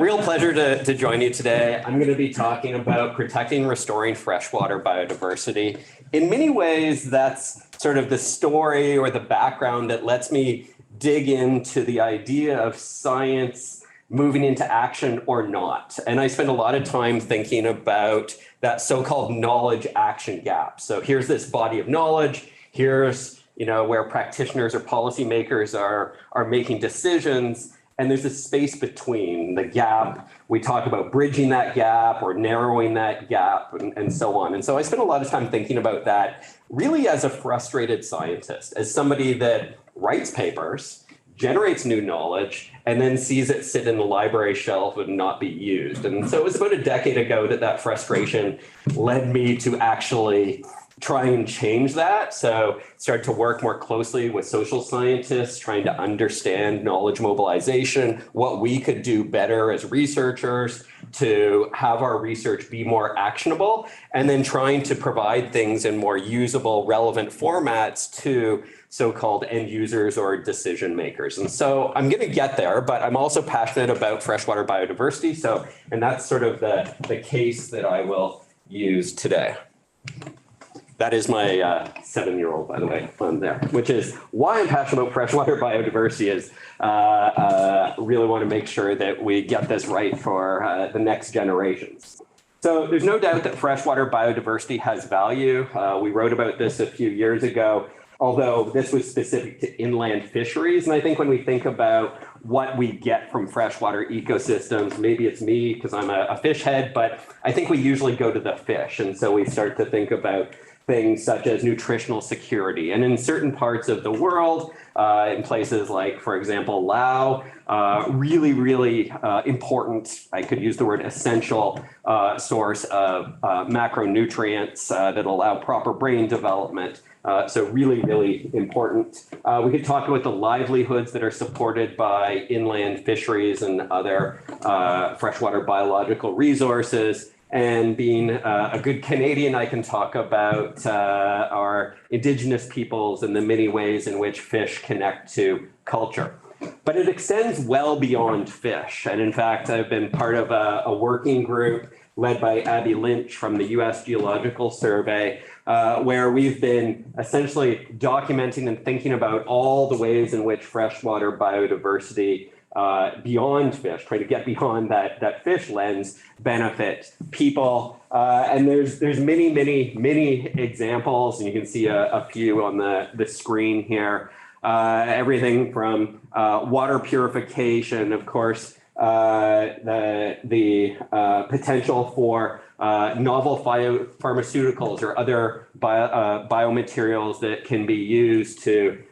real pleasure to join you today. I'm going to be talking about protecting and restoring freshwater biodiversity. In many ways, that's sort of the story or the background that lets me dig into the idea of science moving into action or not. And I spend a lot of time thinking about that so-called knowledge action gap. So here's this body of knowledge. Here's where practitioners or policymakers are making decisions. And there's a space between the gap. We talk about bridging that gap or narrowing that gap and so on. And so I spend a lot of time thinking about that really as a frustrated scientist, as somebody that writes papers, generates new knowledge, and then sees it sit in the library shelf and not be used. And so it was about a decade ago that frustration led me to actually try and change that. So start to work more closely with social scientists, trying to understand knowledge mobilization, what we could do better as researchers to have our research be more actionable, and then trying to provide things in more usable, relevant formats to so-called end users or decision makers. And so I'm going to get there, but I'm also passionate about freshwater biodiversity. And that's sort of the case that I will use today. That is my 7-year-old, by the way, on there, which is why I'm passionate about freshwater biodiversity is really want to make sure that we get this right for the next generations. So there's no doubt that freshwater biodiversity has value. We wrote about this a few years ago, although this was specific to inland fisheries. And I think when we think about what we get from freshwater ecosystems, maybe it's me because I'm a fish head, but I think we usually go to the fish. And so we start to think about things such as nutritional security. And in certain parts of the world, in places like, for example, Laos, really important, I could use the word essential, source of macronutrients that allow proper brain development. So really important. We could talk about the livelihoods that are supported by inland fisheries and other freshwater biological resources. And being a good Canadian, I can talk about our Indigenous peoples and the many ways in which fish connect to culture. But it extends well beyond fish. And in fact, I've been part of a working group led by Abby Lynch from the US Geological Survey, where we've been essentially documenting and thinking about all the ways in which freshwater biodiversity beyond fish, trying to get beyond that fish lens, benefit people. And there's many examples, and you can see a few on the screen here. Everything from water purification, of course, the potential for novel pharmaceuticals or other biomaterials that can be used to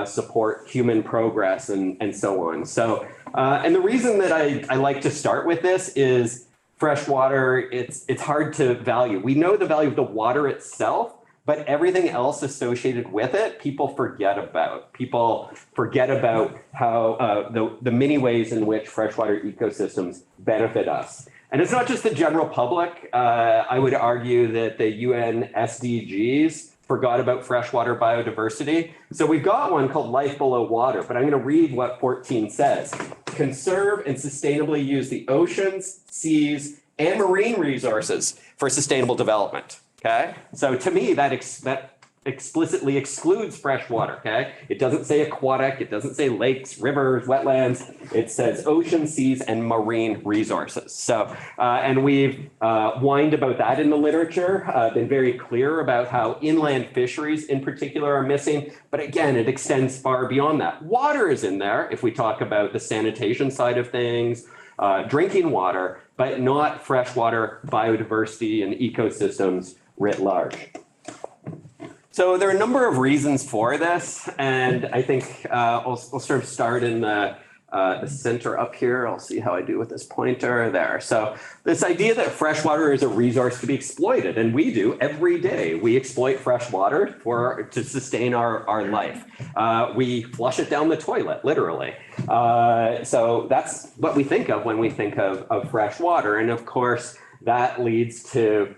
support human progress and so on. So, and the reason that I like to start with this is freshwater, it's hard to value. We know the value of the water itself, but everything else associated with it, people forget about. People forget about how the many ways in which freshwater ecosystems benefit us. And it's not just the general public. I would argue that the UN SDGs forgot about freshwater biodiversity. So we've got one called Life Below Water, but I'm going to read what 14 says. Conserve and sustainably use the oceans, seas, and marine resources for sustainable development. Okay, so to me, that explicitly excludes freshwater. Okay, it doesn't say aquatic, it doesn't say lakes, rivers, wetlands. It says ocean, seas, and marine resources. So, and we've whined about that in the literature, been very clear about how inland fisheries in particular are missing. But again, it extends far beyond that. Water is in there if we talk about the sanitation side of things, drinking water, but not freshwater biodiversity and ecosystems writ large. So there are a number of reasons for this, and I think we'll sort of start in the center up here. I'll see how I do with this pointer there. So this idea that freshwater is a resource to be exploited, and we do every day. We exploit freshwater to sustain our life. We flush it down the toilet, literally. So that's what we think of when we think of fresh water. And of course, that leads to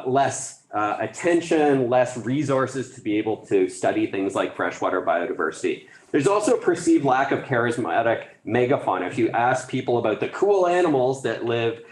less attention, less resources to be able to study things like freshwater biodiversity. There's also a perceived lack of charismatic megafauna. If you ask people about the cool animals that live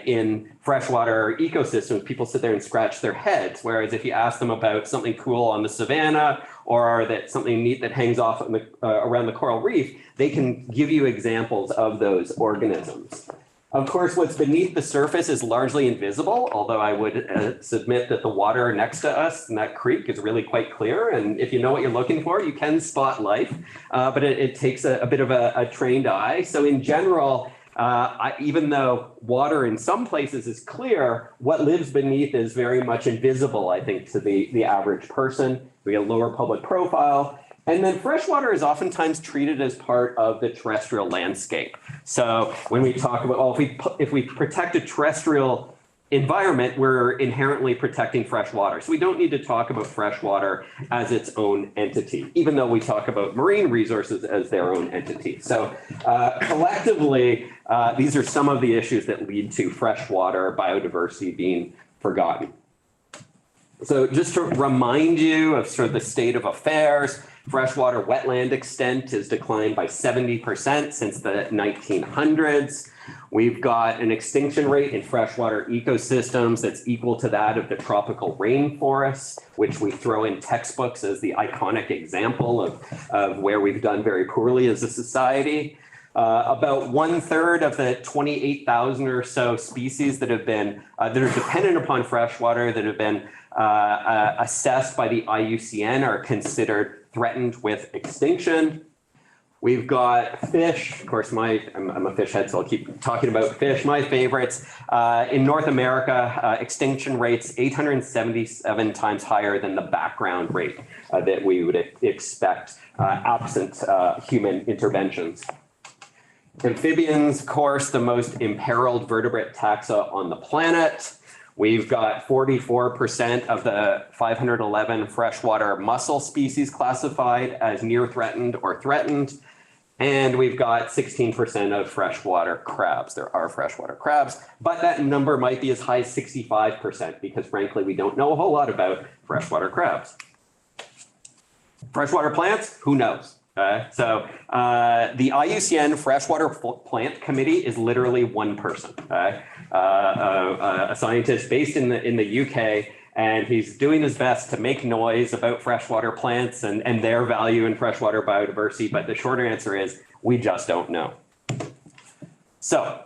in freshwater ecosystems, people sit there and scratch their heads. Whereas if you ask them about something cool on the savanna or that something neat that hangs off on the, around the coral reef, they can give you examples of those organisms. Of course, what's beneath the surface is largely invisible, although I would submit that the water next to us in that creek is really quite clear. And if you know what you're looking for, you can spot life, but it takes a bit of a trained eye. So in general, even though water in some places is clear, what lives beneath is very much invisible, I think, to the average person. We get a lower public profile. And then freshwater is oftentimes treated as part of the terrestrial landscape. So when we talk about, well, if we protect a terrestrial environment, we're inherently protecting freshwater. So we don't need to talk about freshwater as its own entity, even though we talk about marine resources as their own entity. So collectively, these are some of the issues that lead to freshwater biodiversity being forgotten. So just to remind you of sort of the state of affairs, freshwater wetland extent has declined by 70% since the 1900s. We've got an extinction rate in freshwater ecosystems that's equal to that of the tropical rainforests, which we throw in textbooks as the iconic example of where we've done very poorly as a society. About 1/3 of the 28,000 or so species that have been that are dependent upon freshwater that have been assessed by the IUCN are considered threatened with extinction. We've got fish. Of course, I'm a fish head, so I'll keep talking about fish. My favorites in North America, extinction rates 877 times higher than the background rate that we would expect absent human interventions. Amphibians, of course, the most imperiled vertebrate taxa on the planet. We've got 44% of the 511 freshwater mussel species classified as near threatened or threatened. And we've got 16% of freshwater crabs. There are freshwater crabs, but that number might be as high as 65% because frankly, we don't know a whole lot about freshwater crabs. Freshwater plants, who knows? So the IUCN Freshwater Plant Committee is literally one person, a scientist based in the UK, and he's doing his best to make noise about freshwater plants and their value in freshwater biodiversity. But the shorter answer is we just don't know. So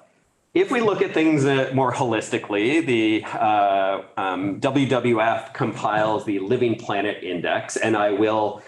if we look at things more holistically, the WWF compiles the Living Planet Index, and I will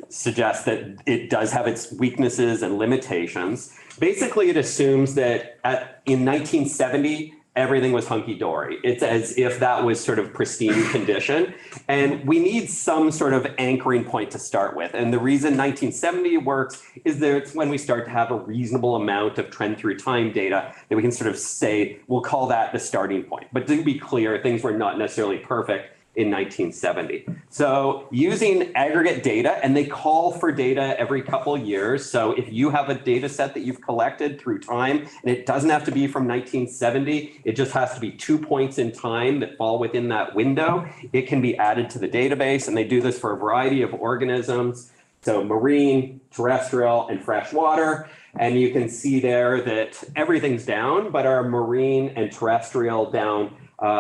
suggest that it does have its weaknesses and limitations. Basically, it assumes that in 1970, everything was hunky-dory. It's as if that was sort of pristine condition. And we need some sort of anchoring point to start with. And the reason 1970 works is that it's when we start to have a reasonable amount of trend through time data that we can sort of say, we'll call that the starting point. But to be clear, things were not necessarily perfect in 1970. So using aggregate data, and they call for data every couple of years. So if you have a data set that you've collected through time, and it doesn't have to be from 1970, it just has to be 2 points in time that fall within that window, it can be added to the database. And they do this for a variety of organisms. So marine, terrestrial, and freshwater. And you can see there that everything's down, but our marine and terrestrial down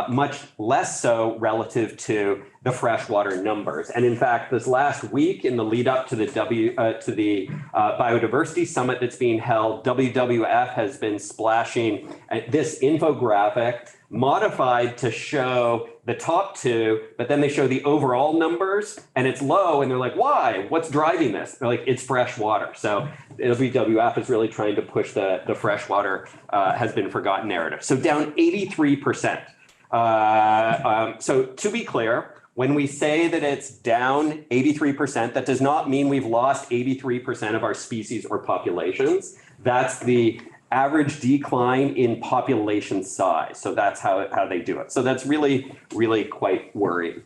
much less so relative to the freshwater numbers. And in fact, this last week in the lead up to the biodiversity summit that's being held, WWF has been splashing this infographic modified to show the top two, but then they show the overall numbers and it's low and they're like, why? What's driving this? They're like, it's freshwater. So WWF is really trying to push the freshwater has been forgotten narrative. So down 83%. So to be clear, when we say that it's down 83%, that does not mean we've lost 83% of our species or populations. That's the average decline in population size. So that's how they do it. So that's really, really quite worrying.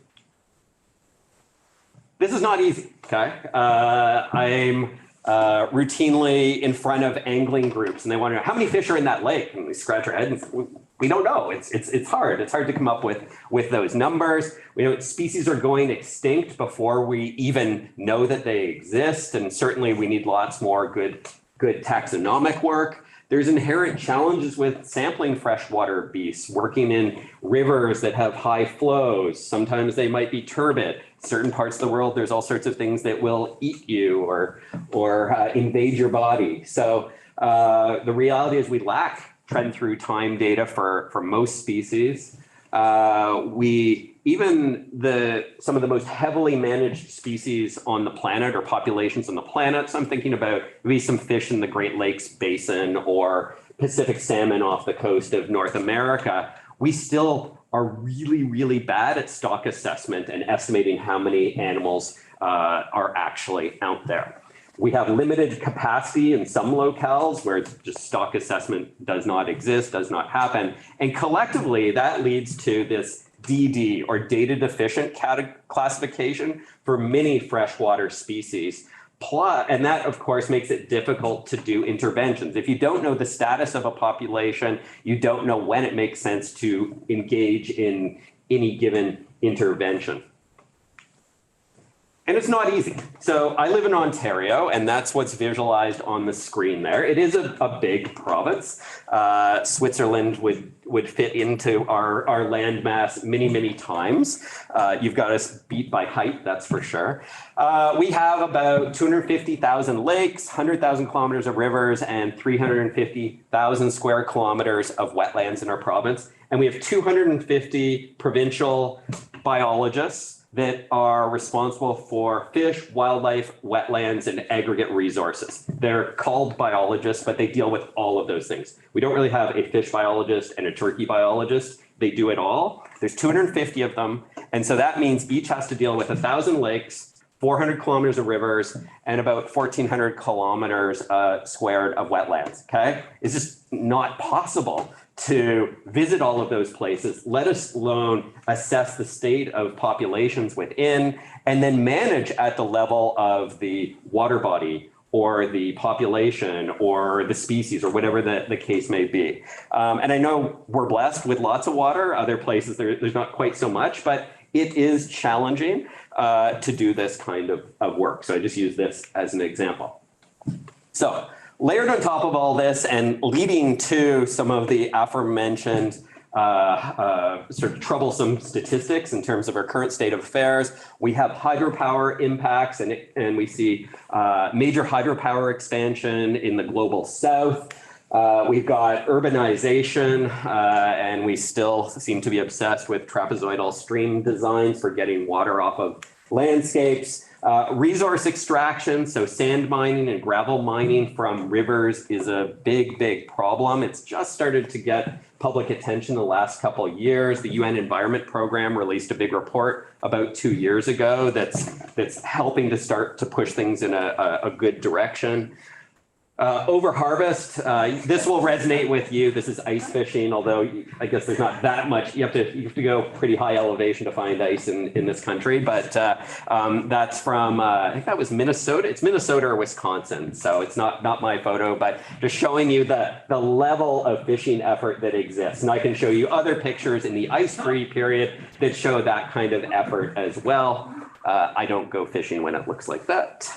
This is not easy, okay? I'm routinely in front of angling groups and they want to know how many fish are in that lake? And we scratch our head and we don't know. It's hard. It's hard to come up with those numbers. We know species are going extinct before we even know that they exist, and certainly we need lots more good taxonomic work. There's inherent challenges with sampling freshwater beasts, working in rivers that have high flows. Sometimes they might be turbid. Certain parts of the world, there's all sorts of things that will eat you or invade your body. So the reality is we lack trend through time data for most species. Some of the most heavily managed species on the planet or populations on the planet. So I'm thinking about maybe some fish in the Great Lakes Basin or Pacific salmon off the coast of North America. We still are really, really bad at stock assessment and estimating how many animals are actually out there. We have limited capacity in some locales where just stock assessment does not exist, does not happen. And collectively, that leads to this DD, or data deficient classification for many freshwater species. And that, of course, makes it difficult to do interventions. If you don't know the status of a population, you don't know when it makes sense to engage in any given intervention. And it's not easy. So I live in Ontario, and that's what's visualized on the screen there. It is a big province. Switzerland would fit into our landmass many, many times. You've got us beat by height, that's for sure. We have about 250,000 lakes, 100,000 kilometers of rivers, and 350,000 square kilometers of wetlands in our province. And we have 250 provincial biologists that are responsible for fish, wildlife, wetlands, and aggregate resources. They're called biologists, but they deal with all of those things. We don't really have a fish biologist and a turkey biologist. They do it all. There's 250 of them. And so that means each has to deal with 1,000 lakes, 400 kilometers of rivers, and about 1,400 kilometers squared of wetlands, okay? It's just not possible to visit all of those places, let alone assess the state of populations within, and then manage at the level of the water body or the population or the species or whatever the case may be. And I know we're blessed with lots of water. Other places there's not quite so much, but it is challenging to do this kind of work. So I just use this as an example. So layered on top of all this and leading to some of the aforementioned sort of troublesome statistics in terms of our current state of affairs, we have hydropower impacts, and we see major hydropower expansion in the global south. We've got urbanization, and we still seem to be obsessed with trapezoidal stream designs for getting water off of landscapes. Resource extraction, so sand mining and gravel mining from rivers is a big, big problem. It's just started to get public attention the last couple of years. The UN Environment Program released a big report about 2 years ago that's helping to start to push things in a good direction. Overharvest, this will resonate with you. This is ice fishing, although I guess there's not that much. You have to go pretty high elevation to find ice in this country. But that's from, I think that was Minnesota. It's Minnesota or Wisconsin. So it's not my photo, but just showing you the level of fishing effort that exists. And I can show you other pictures in the ice-free period that show that kind of effort as well. I don't go fishing when it looks like that.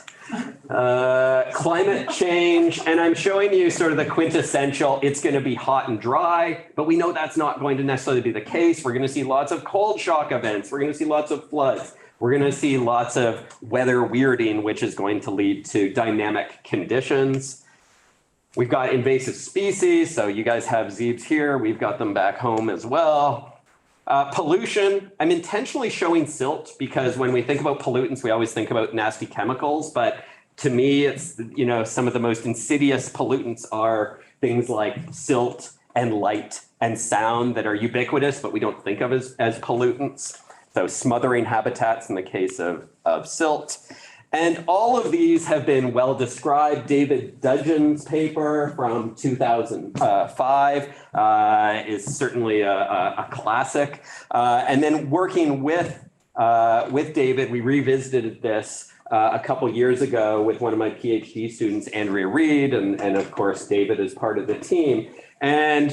Climate change, and I'm showing you sort of the quintessential, it's going to be hot and dry, but we know that's not going to necessarily be the case. We're going to see lots of cold shock events. We're going to see lots of floods. We're going to see lots of weather weirding, which is going to lead to dynamic conditions. We've got invasive species, so you guys have zebras here. We've got them back home as well. Pollution, I'm intentionally showing silt because when we think about pollutants, we always think about nasty chemicals, but to me, it's, you know, some of the most insidious pollutants are things like silt and light and sound that are ubiquitous, but we don't think of as pollutants. So smothering habitats in the case of silt. And all of these have been well described. David Dudgeon's paper from 2005 is certainly a classic. And then working with David, we revisited this a couple years ago with one of my PhD students, Andrea Reed, and of course, David is part of the team. And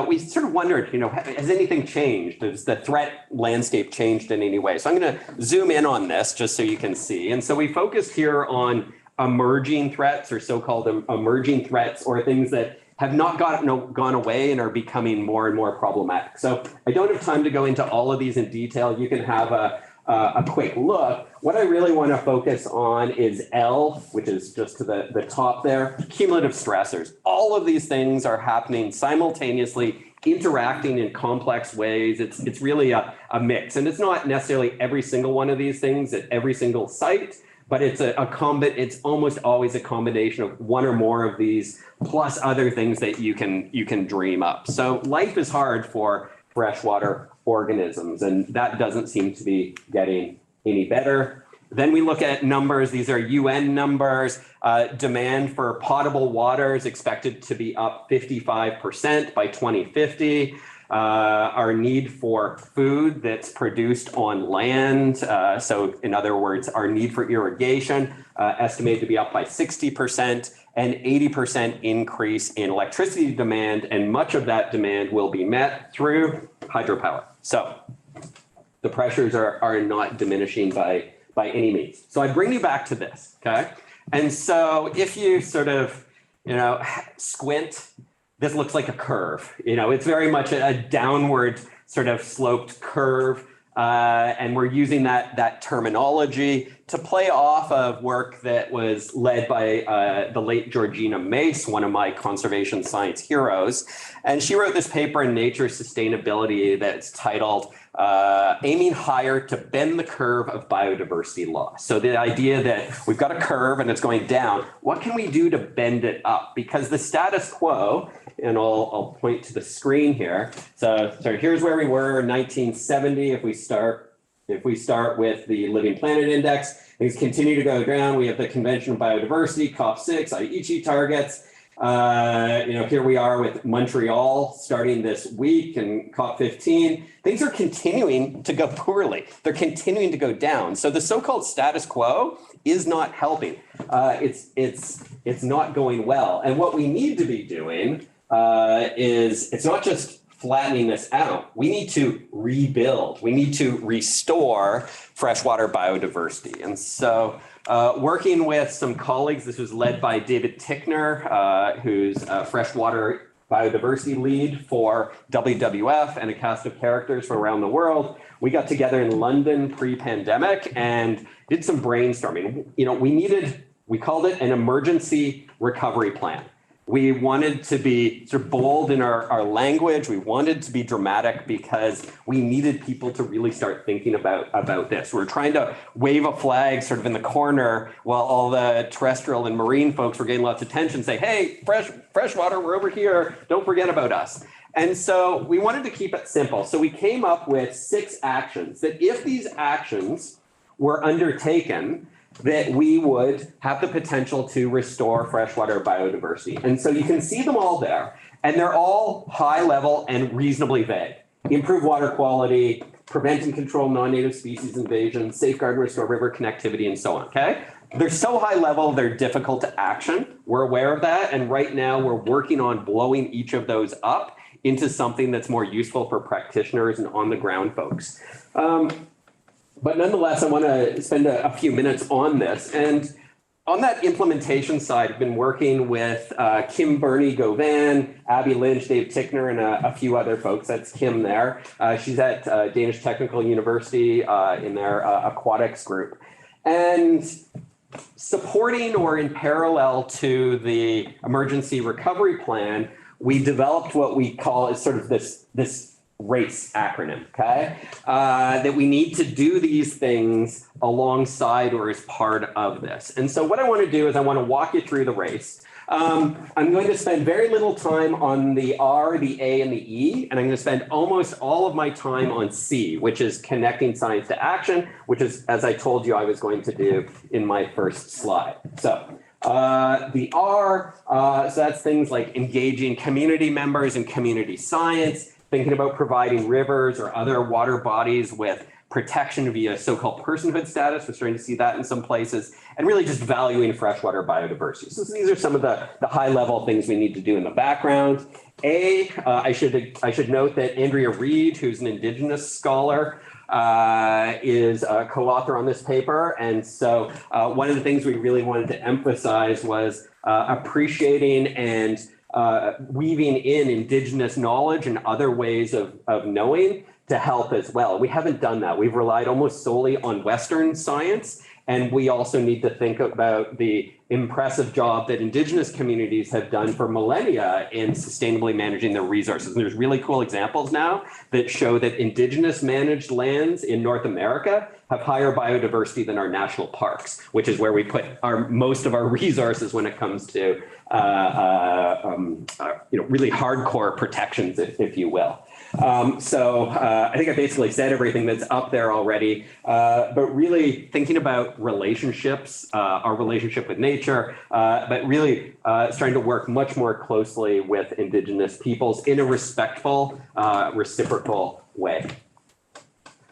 we sort of wondered, has anything changed? Has the threat landscape changed in any way? So I'm going to zoom in on this just so you can see. And so we focused here on emerging threats, or so-called emerging threats, or things that have not gone away and are becoming more and more problematic. So I don't have time to go into all of these in detail. You can have a quick look. What I really want to focus on is L, which is just to the top there, cumulative stressors. All of these things are happening simultaneously, interacting in complex ways. It's really a mix. And it's not necessarily every single one of these things at every single site, but it's it's almost always a combination of one or more of these, plus other things that you can dream up. So life is hard for freshwater organisms, and that doesn't seem to be getting any better. Then we look at numbers. These are UN numbers. Demand for potable water is expected to be up 55% by 2050. Our need for food that's produced on land, so in other words, our need for irrigation, estimated to be up by 60%, and 80% increase in electricity demand, and much of that demand will be met through hydropower. So the pressures are not diminishing by any means. So I bring you back to this, okay? And so if you sort of, squint, this looks like a curve. It's very much a downward sort of sloped curve. And we're using that terminology to play off of work that was led by the late Georgina Mace, one of my conservation science heroes. And she wrote this paper in Nature Sustainability that's titled Aiming Higher to Bend the Curve of Biodiversity Loss. So the idea that we've got a curve and it's going down, what can we do to bend it up? Because the status quo, and I'll point to the screen here. So here's where we were in 1970. If we start with the Living Planet Index, things continue to go down. We have the Convention of Biodiversity, COP6, Aichi targets. Here we are with Montreal starting this week, and COP15. Things are continuing to go poorly. They're continuing to go down. So the so-called status quo is not helping. It's not going well. And what we need to be doing is, it's not just flattening this out. We need to rebuild. We need to restore freshwater biodiversity. And so working with some colleagues, this was led by David Tickner, who's a freshwater biodiversity lead for WWF and a cast of characters from around the world. We got together in London pre-pandemic and did some brainstorming. We called it an emergency recovery plan. We wanted to be sort of bold in our language. We wanted to be dramatic because we needed people to really start thinking about this. We're trying to wave a flag sort of in the corner while all the terrestrial and marine folks were getting lots of attention, say, hey, freshwater, we're over here. Don't forget about us. And so we wanted to keep it simple. So we came up with 6 actions that, if these actions were undertaken, that we would have the potential to restore freshwater biodiversity. And so you can see them all there, and they're all high level and reasonably vague. Improve water quality, prevent and control non-native species invasion, safeguard and restore river connectivity, and so on, okay? They're so high level, they're difficult to action. We're aware of that, and right now we're working on blowing each of those up into something that's more useful for practitioners and on-the-ground folks. But nonetheless, I want to spend a few minutes on this. And on that implementation side, I've been working with Kim Burney-Govan, Abby Lynch, Dave Tickner, and a few other folks. That's Kim there. She's at Danish Technical University in their aquatics group. And supporting, or in parallel to the emergency recovery plan, we developed what we call is sort of this RACE acronym, okay? That we need to do these things alongside or as part of this. And so what I want to do is I want to walk you through the RACE. I'm going to spend very little time on the R, the A, and the E, and I'm going to spend almost all of my time on C, which is connecting science to action, which is, as I told you, I was going to do in my first slide. So the R, so that's things like engaging community members in community science, thinking about providing rivers or other water bodies with protection via so-called personhood status. We're starting to see that in some places, and really just valuing freshwater biodiversity. So these are some of the high-level things we need to do in the background. I should note that Andrea Reed, who's an Indigenous scholar, is a co-author on this paper. And so one of the things we really wanted to emphasize was appreciating and weaving in Indigenous knowledge and other ways of knowing to help as well. We haven't done that. We've relied almost solely on Western science. And we also need to think about the impressive job that Indigenous communities have done for millennia in sustainably managing their resources. And there's really cool examples now that show that Indigenous managed lands in North America have higher biodiversity than our national parks, which is where we put most of our resources when it comes to really hardcore protections, if you will. I think I basically said everything that's up there already, but really thinking about relationships, our relationship with nature, but really starting to work much more closely with Indigenous peoples in a respectful, reciprocal way.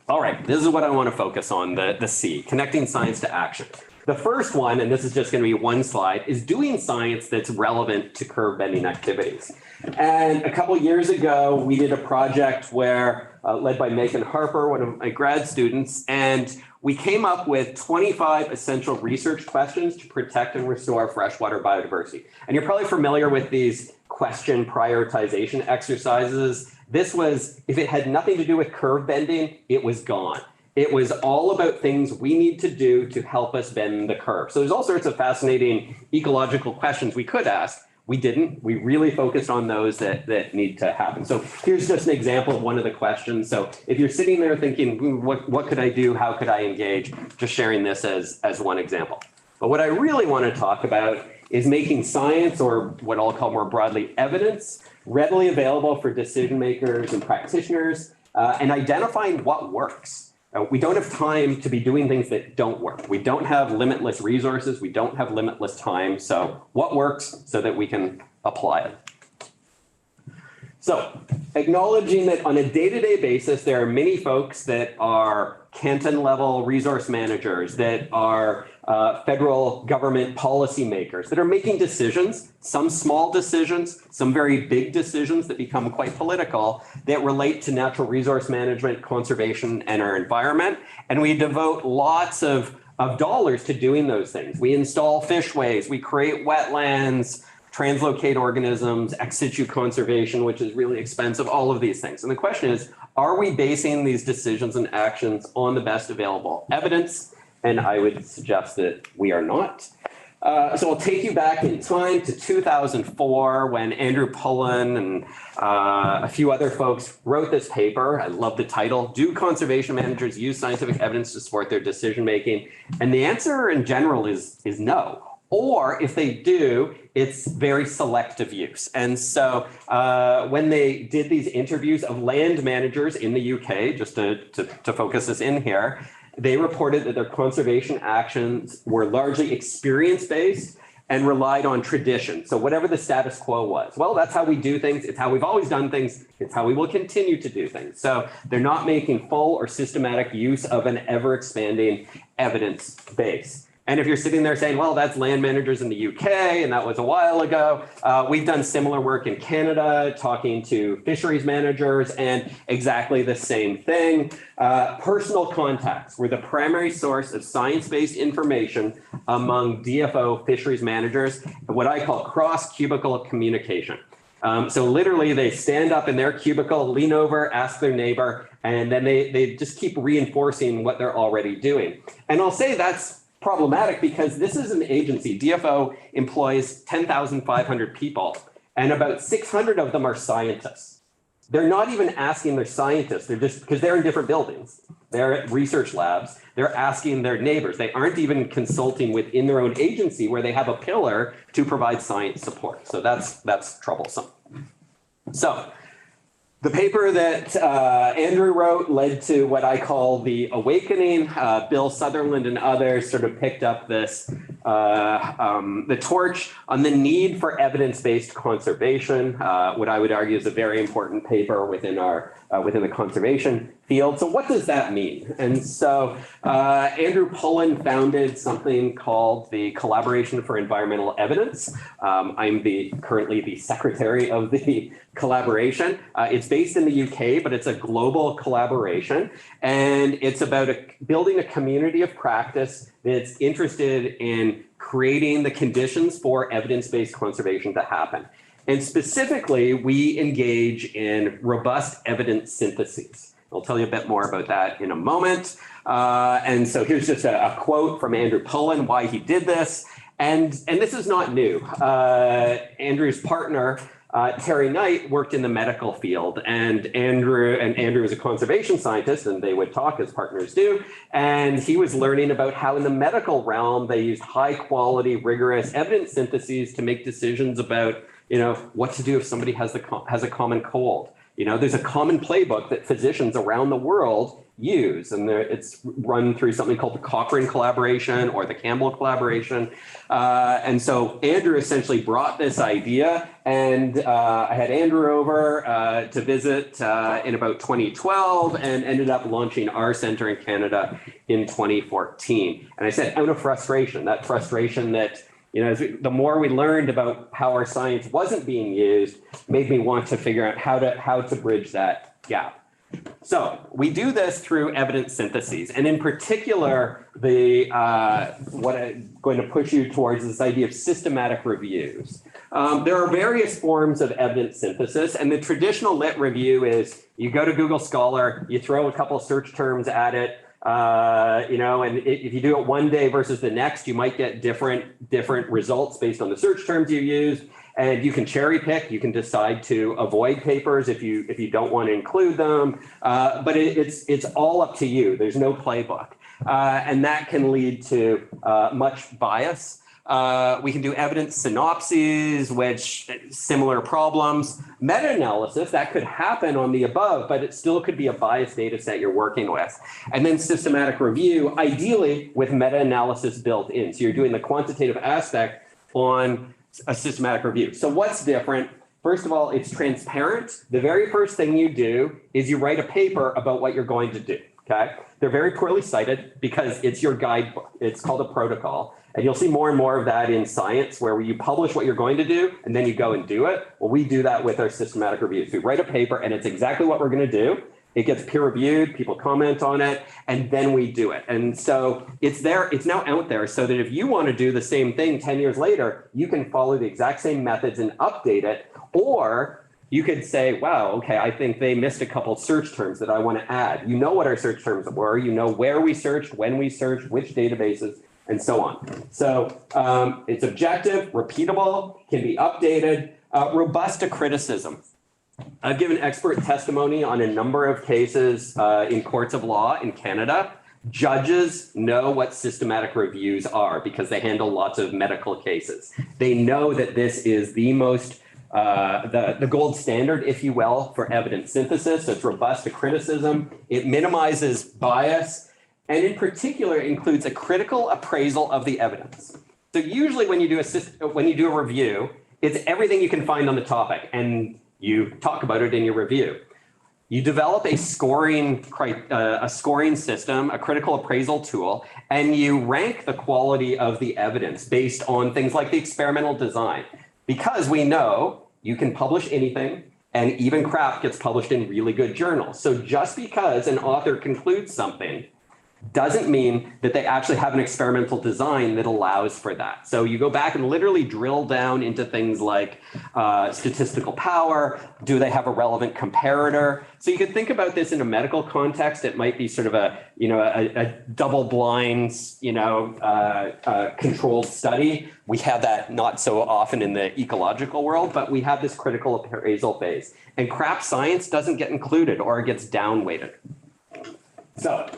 All right, this is what I want to focus on, the C, connecting science to action. The first one, and this is just going to be one slide, is doing science that's relevant to curve bending activities. And a couple years ago, we did a project where, led by Megan Harper, one of my grad students, and we came up with 25 essential research questions to protect and restore freshwater biodiversity. And you're probably familiar with these question prioritization exercises. This was, if it had nothing to do with curve bending, it was gone. It was all about things we need to do to help us bend the curve. So there's all sorts of fascinating ecological questions we could ask. We didn't. We really focused on those that need to happen. So here's just an example of one of the questions. So if you're sitting there thinking, what could I do? How could I engage? Just sharing this as one example. But what I really want to talk about is making science, or what I'll call more broadly evidence, readily available for decision makers and practitioners, and identifying what works. We don't have time to be doing things that don't work. We don't have limitless resources. We don't have limitless time. So what works so that we can apply it? So acknowledging that on a day-to-day basis, there are many folks that are canton level resource managers, that are federal government policymakers that are making decisions, some small decisions, some very big decisions that become quite political, that relate to natural resource management, conservation, and our environment. And we devote lots of dollars to doing those things. We install fishways, we create wetlands, translocate organisms, ex situ conservation, which is really expensive, all of these things. And the question is, are we basing these decisions and actions on the best available evidence? And I would suggest that we are not. So I'll take you back in time to 2004 when Andrew Pullen and a few other folks wrote this paper. I love the title, Do Conservation Managers Use Scientific Evidence to Support Their Decision Making? And the answer in general is no. Or if they do, it's very selective use. And so when they did these interviews of land managers in the UK, just to focus this in here, they reported that their conservation actions were largely experience-based and relied on tradition. So whatever the status quo was, well, that's how we do things. It's how we've always done things. It's how we will continue to do things. So they're not making full or systematic use of an ever-expanding evidence base. And if you're sitting there saying, well, that's land managers in the UK, and that was a while ago, we've done similar work in Canada, talking to fisheries managers, and exactly the same thing. Personal contacts were the primary source of science-based information among DFO fisheries managers, what I call cross-cubical communication. So literally, they stand up in their cubicle, lean over, ask their neighbor, and then they just keep reinforcing what they're already doing. And I'll say that's problematic because this is an agency. DFO employs 10,500 people, and about 600 of them are scientists. They're not even asking their scientists. They're just, because they're in different buildings. They're at research labs. They're asking their neighbors. They aren't even consulting within their own agency where they have a pillar to provide science support. So that's troublesome. So the paper that Andrew wrote led to what I call the awakening. Bill Sutherland and others sort of picked up this, the torch on the need for evidence-based conservation, what I would argue is a very important paper within our within the conservation field. So what does that mean? And so Andrew Pullen founded something called the Collaboration for Environmental Evidence. I'm currently the secretary of the collaboration. It's based in the UK, but it's a global collaboration. And it's about building a community of practice that's interested in creating the conditions for evidence-based conservation to happen. And specifically, we engage in robust evidence syntheses. I'll tell you a bit more about that in a moment. And so here's just a quote from Andrew Pullen, why he did this. And this is not new. Andrew's partner, Terry Knight, worked in the medical field, and Andrew is a conservation scientist, and they would talk as partners do. And he was learning about how in the medical realm, they used high quality, rigorous evidence syntheses to make decisions about, what to do if somebody has a common cold. There's a common playbook that physicians around the world use, and it's run through something called the Cochrane Collaboration or the Campbell Collaboration. And so Andrew essentially brought this idea, and I had Andrew over to visit in about 2012 and ended up launching our center in Canada in 2014. And I said, out of frustration that the more we learned about how our science wasn't being used, made me want to figure out how to bridge that gap. So we do this through evidence syntheses, and in particular, what I'm going to push you towards is this idea of systematic reviews. There are various forms of evidence synthesis, and the traditional lit review is you go to Google Scholar, you throw a couple of search terms at it, and if you do it one day versus the next, you might get different results based on the search terms you use. And you can cherry pick. You can decide to avoid papers if you don't want to include them. But it's all up to you. There's no playbook, and that can lead to much bias. We can do evidence synopses, which similar problems. Meta-analysis, that could happen on the above, but it still could be a biased data set you're working with. And then systematic review, ideally with meta-analysis built in. So you're doing the quantitative aspect on a systematic review. So what's different? First of all, it's transparent. The very first thing you do is you write a paper about what you're going to do, okay? They're very poorly cited because it's your guidebook. It's called a protocol. And you'll see more and more of that in science where you publish what you're going to do and then you go and do it. Well, we do that with our systematic reviews. We write a paper and it's exactly what we're going to do. It gets peer reviewed, people comment on it, and then we do it. And so it's there, it's now out there so that if you want to do the same thing 10 years later, you can follow the exact same methods and update it. Or you could say, wow, okay, I think they missed a couple search terms that I want to add. You know what our search terms were, you know where we searched, when we searched, which databases, and so on. So it's objective, repeatable, can be updated, robust to criticism. I've given expert testimony on a number of cases in courts of law in Canada. Judges know what systematic reviews are because they handle lots of medical cases. They know that this is the most, the gold standard, if you will, for evidence synthesis. So it's robust to criticism. It minimizes bias, and in particular includes a critical appraisal of the evidence. So usually when you do a review, it's everything you can find on the topic, and you talk about it in your review. You develop a scoring system, a critical appraisal tool, and you rank the quality of the evidence based on things like the experimental design. Because we know you can publish anything, and even crap gets published in really good journals. So just because an author concludes something doesn't mean that they actually have an experimental design that allows for that. So you go back and literally drill down into things like statistical power. Do they have a relevant comparator? So you could think about this in a medical context. It might be sort of a double-blind, controlled study. We have that not so often in the ecological world, but we have this critical appraisal phase. And crap science doesn't get included or it gets down-weighted. So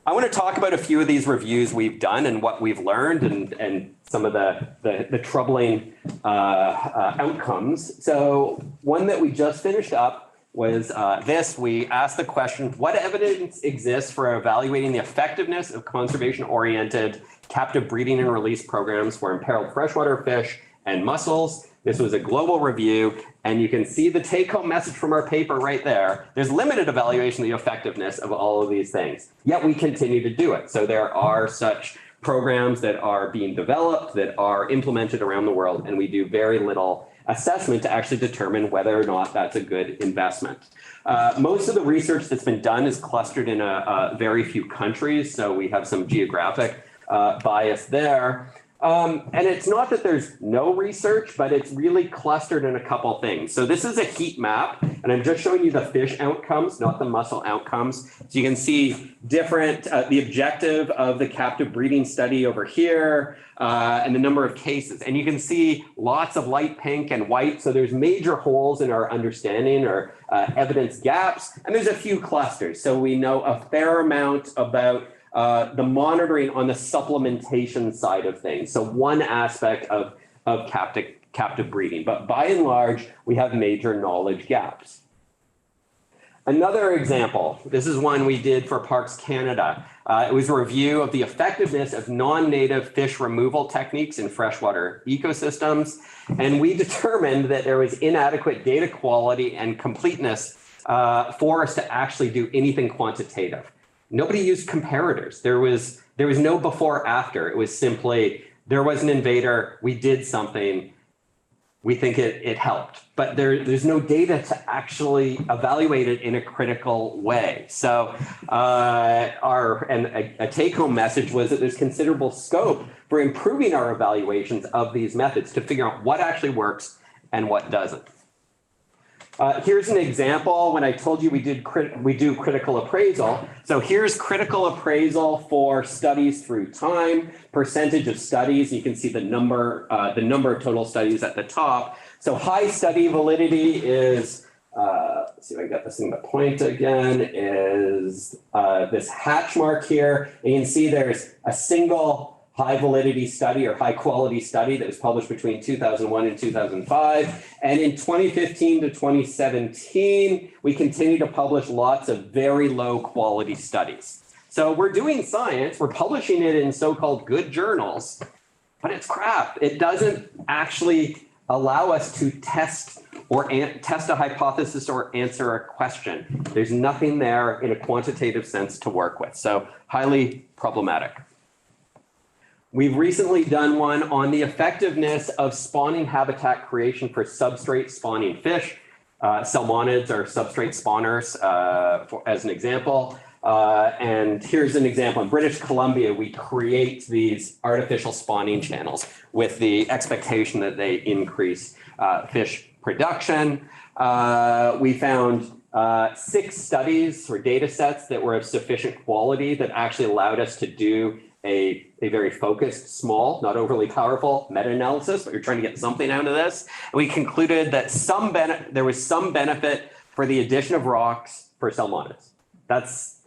I want to talk about a few of these reviews we've done and what we've learned and some of the troubling outcomes. So one that we just finished up was this. We asked the question, what evidence exists for evaluating the effectiveness of conservation-oriented captive breeding and release programs for imperiled freshwater fish and mussels. This was a global review, and you can see the take-home message from our paper right there. There's limited evaluation of the effectiveness of all of these things, yet we continue to do it. So there are such programs that are being developed, that are implemented around the world, and we do very little assessment to actually determine whether or not that's a good investment. Most of the research that's been done is clustered in a very few countries, so we have some geographic bias there. And it's not that there's no research, but it's really clustered in a couple things. So this is a heat map, and I'm just showing you the fish outcomes, not the mussel outcomes. So you can see different, the objective of the captive breeding study over here, and the number of cases. And you can see lots of light pink and white. So there's major holes in our understanding or evidence gaps, and there's a few clusters. So we know a fair amount about the monitoring on the supplementation side of things. So one aspect of captive breeding, but by and large, we have major knowledge gaps. Another example, this is one we did for Parks Canada. It was a review of the effectiveness of non-native fish removal techniques in freshwater ecosystems. And we determined that there was inadequate data quality and completeness for us to actually do anything quantitative. Nobody used comparators. There was no before after. It was simply, there was an invader, we did something, we think it helped. But there's no data to actually evaluate it in a critical way. So a take-home message was that there's considerable scope for improving our evaluations of these methods to figure out what actually works and what doesn't. Here's an example when I told you we do critical appraisal. So here's critical appraisal for studies through time, percentage of studies. You can see the number of total studies at the top. So high study validity is, let's see if I got this thing to point again, is this hatch mark here. And you can see there's a single high validity study or high quality study that was published between 2001 and 2005. And in 2015 to 2017, we continue to publish lots of very low quality studies. So we're doing science, we're publishing it in so-called good journals, but it's crap. It doesn't actually allow us to test a hypothesis or answer a question. There's nothing there in a quantitative sense to work with. So highly problematic. We've recently done one on the effectiveness of spawning habitat creation for substrate spawning fish. Salmonids are substrate spawners, as an example. And here's an example. In British Columbia, we create these artificial spawning channels with the expectation that they increase fish production. We found 6 studies or data sets that were of sufficient quality that actually allowed us to do a very focused, small, not overly powerful meta-analysis, but you're trying to get something out of this. And we concluded that there was some benefit for the addition of rocks for salmonids. That's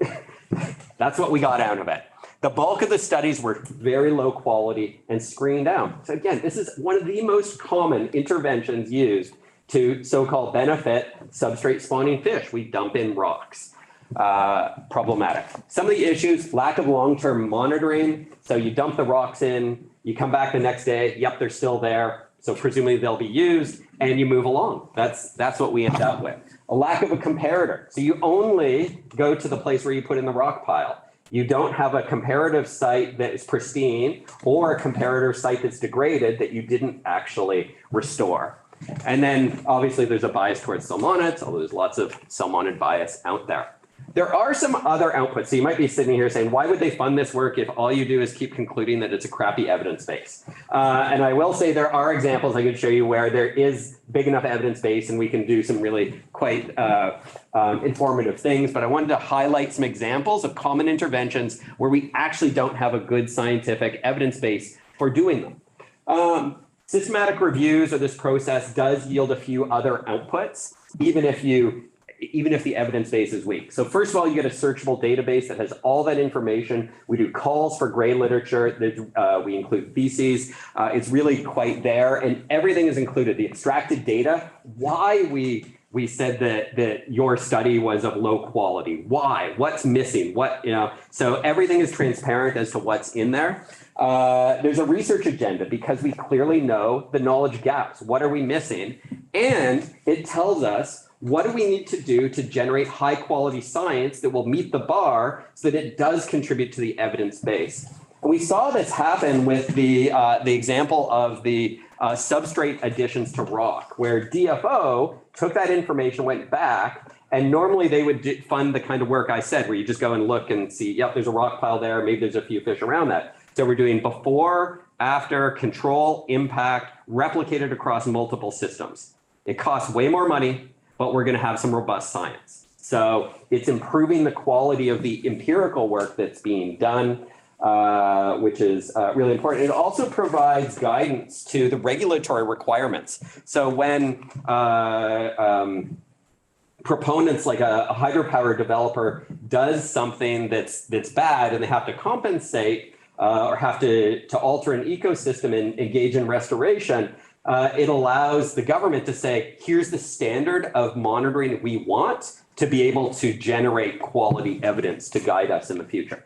what we got out of it. The bulk of the studies were very low quality and screened out. So again, this is one of the most common interventions used to so-called benefit substrate spawning fish. We dump in rocks. Problematic. Some of the issues, lack of long-term monitoring. So you dump the rocks in, you come back the next day, yep, they're still there. So presumably they'll be used and you move along. That's what we end up with. A lack of a comparator. So you only go to the place where you put in the rock pile. You don't have a comparative site that is pristine or a comparator site that's degraded that you didn't actually restore. And then obviously there's a bias towards salmonids, although there's lots of salmonid bias out there. There are some other outputs. So you might be sitting here saying, why would they fund this work if all you do is keep concluding that it's a crappy evidence base? And I will say there are examples I could show you where there is big enough evidence base and we can do some really quite informative things. But I wanted to highlight some examples of common interventions where we actually don't have a good scientific evidence base for doing them. Systematic reviews of this process does yield a few other outputs, even if the evidence base is weak. So first of all, you get a searchable database that has all that information. We do calls for gray literature. We include theses. It's really quite there, and everything is included. The extracted data, why we said that your study was of low quality. Why? What's missing? So everything is transparent as to what's in there. There's a research agenda because we clearly know the knowledge gaps. What are we missing? And it tells us what do we need to do to generate high quality science that will meet the bar so that it does contribute to the evidence base. And we saw this happen with the example of the substrate additions to rock, where DFO took that information, went back, and normally they would fund the kind of work I said, where you just go and look and see, yep, there's a rock pile there, maybe there's a few fish around that. So we're doing before, after, control, impact, replicated across multiple systems. It costs way more money, but we're going to have some robust science. So it's improving the quality of the empirical work that's being done, which is really important. It also provides guidance to the regulatory requirements. So when proponents like a hydropower developer does something that's bad and they have to compensate or have to alter an ecosystem and engage in restoration, it allows the government to say, here's the standard of monitoring we want to be able to generate quality evidence to guide us in the future.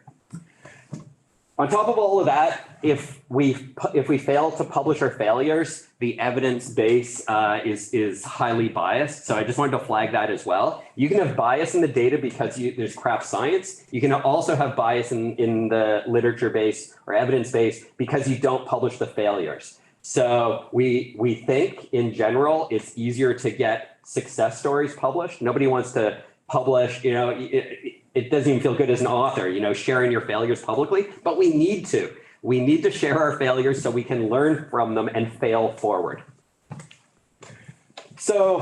On top of all of that, if we fail to publish our failures, the evidence base is highly biased. So I just wanted to flag that as well. You can have bias in the data because there's crap science. You can also have bias in the literature base or evidence base because you don't publish the failures. So we think in general, it's easier to get success stories published. Nobody wants to publish, it doesn't even feel good as an author, sharing your failures publicly, but we need to. We need to share our failures so we can learn from them and fail forward. So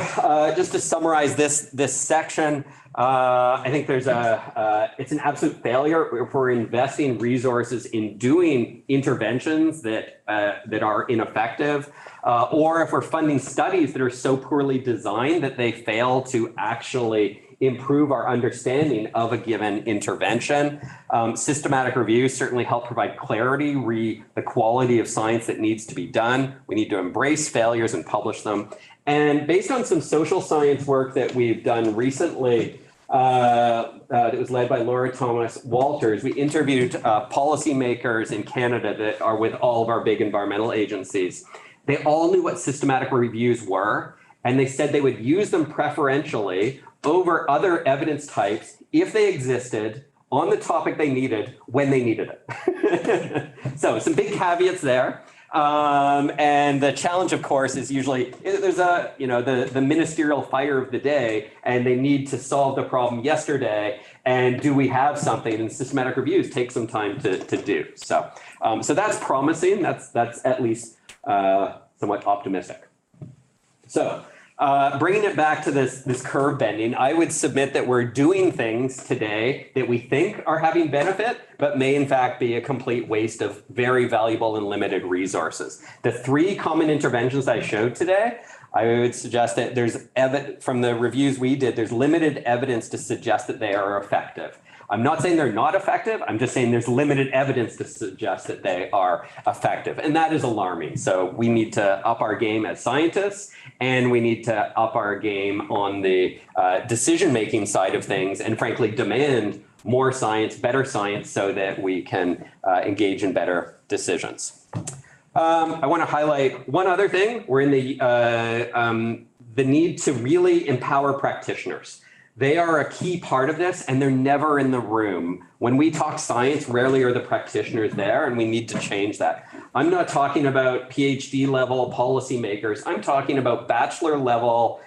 just to summarize this section, I think there's it's an absolute failure if we're investing resources in doing interventions that are ineffective, or if we're funding studies that are so poorly designed that they fail to actually improve our understanding of a given intervention. Systematic reviews certainly help provide clarity, the quality of science that needs to be done. We need to embrace failures and publish them. And based on some social science work that we've done recently, that was led by Laura Thomas Walters, we interviewed policymakers in Canada that are with all of our big environmental agencies. They all knew what systematic reviews were, and they said they would use them preferentially over other evidence types if they existed on the topic they needed when they needed it. So some big caveats there. And the challenge, of course, is usually there's the ministerial fire of the day, and they need to solve the problem yesterday. And do we have something? And systematic reviews take some time to do. So that's promising. That's at least somewhat optimistic. So bringing it back to this curve bending, I would submit that we're doing things today that we think are having benefit, but may in fact be a complete waste of very valuable and limited resources. The three common interventions I showed today, I would suggest that there's from the reviews we did, there's limited evidence to suggest that they are effective. I'm not saying they're not effective. I'm just saying there's limited evidence to suggest that they are effective. And that is alarming. So we need to up our game as scientists, and we need to up our game on the decision-making side of things, and frankly, demand more science, better science, so that we can engage in better decisions. I want to highlight one other thing. We're in the need to really empower practitioners. They are a key part of this, and they're never in the room. When we talk science, rarely are the practitioners there, and we need to change that. I'm not talking about PhD level policymakers. I'm talking about bachelor level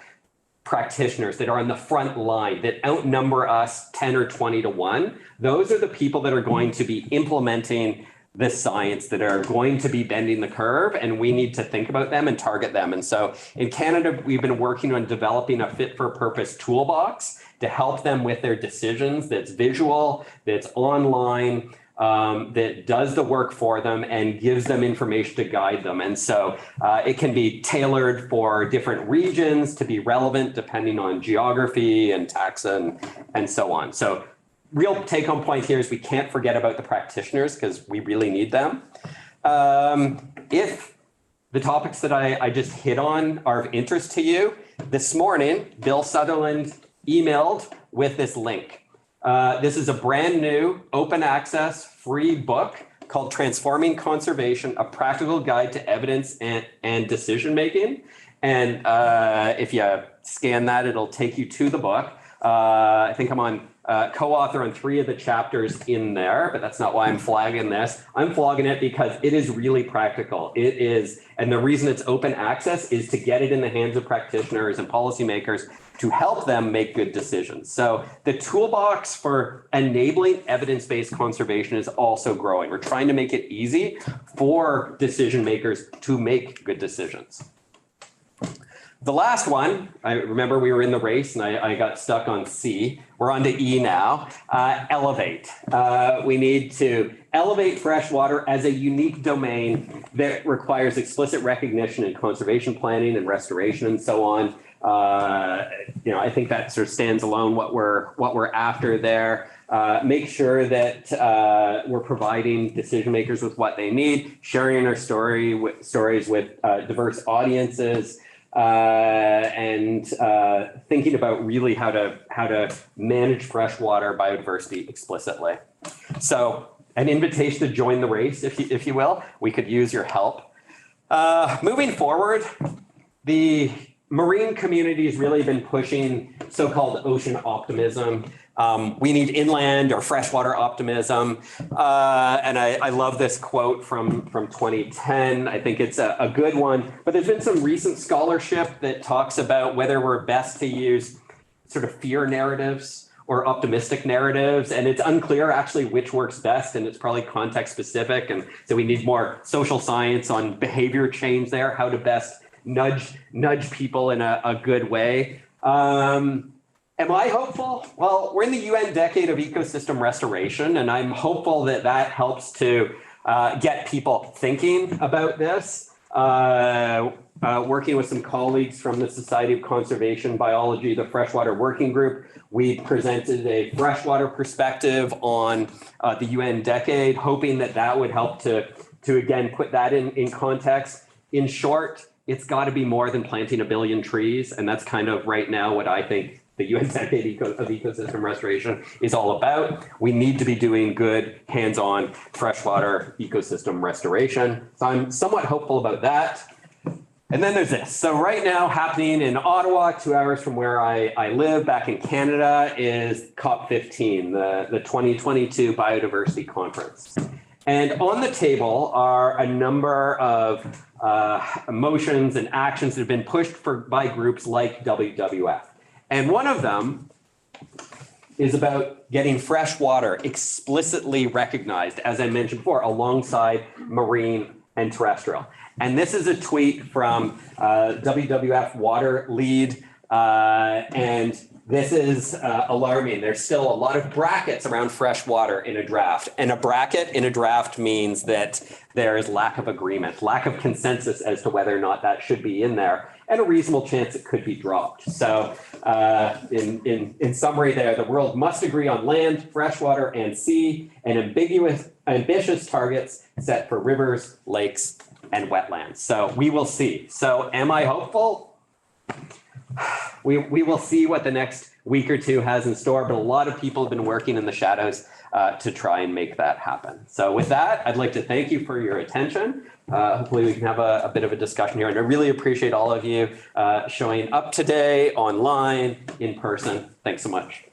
practitioners that are on the front line, that outnumber us 10 or 20 to 1. Those are the people that are going to be implementing this science, that are going to be bending the curve, and we need to think about them and target them. And so in Canada, we've been working on developing a fit for purpose toolbox to help them with their decisions, that's visual, that's online, that does the work for them and gives them information to guide them. And so it can be tailored for different regions to be relevant depending on geography and taxa and so on. So real take-home point here is we can't forget about the practitioners because we really need them. If the topics that I just hit on are of interest to you, this morning, Bill Sutherland emailed with this link. This is a brand new open access free book called Transforming Conservation, A Practical Guide to Evidence and Decision Making. And if you scan that, it'll take you to the book. I think I'm on co-author on 3 of the chapters in there, but that's not why I'm flagging this. I'm flagging it because it is really practical. It is, and the reason it's open access is to get it in the hands of practitioners and policymakers to help them make good decisions. So the toolbox for enabling evidence-based conservation is also growing. We're trying to make it easy for decision makers to make good decisions. The last one, I remember we were in the race and I got stuck on C. We're on to E now. Elevate. We need to elevate freshwater as a unique domain that requires explicit recognition in conservation planning and restoration and so on. I think that sort of stands alone what we're after there. Make sure that we're providing decision makers with what they need, sharing our stories with diverse audiences. And thinking about really how to manage freshwater biodiversity explicitly. So an invitation to join the race, if you will. We could use your help. Moving forward, the marine community has really been pushing so-called ocean optimism. We need inland or freshwater optimism. And I love this quote from 2010. I think it's a good one, but there's been some recent scholarship that talks about whether we're best to use sort of fear narratives or optimistic narratives. And it's unclear actually which works best, and it's probably context specific. And so we need more social science on behavior change there, how to best nudge people in a good way. Am I hopeful? Well, we're in the UN decade of ecosystem restoration, and I'm hopeful that that helps to get people thinking about this. Working with some colleagues from the Society of Conservation Biology, the Freshwater Working Group, we presented a freshwater perspective on the UN decade, hoping that that would help to again, put that in context. In short, it's got to be more than planting 1 billion trees, and that's kind of right now what I think the UN decade of ecosystem restoration is all about. We need to be doing good hands-on freshwater ecosystem restoration. So I'm somewhat hopeful about that. And then there's this. So right now happening in Ottawa, 2 hours from where I live back in Canada, is COP15, the 2022 Biodiversity Conference. And on the table are a number of motions and actions that have been pushed by groups like WWF. And one of them is about getting fresh water explicitly recognized, as I mentioned before, alongside marine and terrestrial. And this is a tweet from WWF Water Lead, and this is alarming. There's still a lot of brackets around fresh water in a draft. And a bracket in a draft means that there is lack of agreement, lack of consensus as to whether or not that should be in there, and a reasonable chance it could be dropped. So in summary there, the world must agree on land, freshwater, and sea, and ambitious targets set for rivers, lakes, and wetlands. So we will see. So am I hopeful? We will see what the next week or two has in store, but a lot of people have been working in the shadows to try and make that happen. So with that, I'd like to thank you for your attention. Hopefully we can have a bit of a discussion here, and I really appreciate all of you showing up today, online, in person. Thanks so much.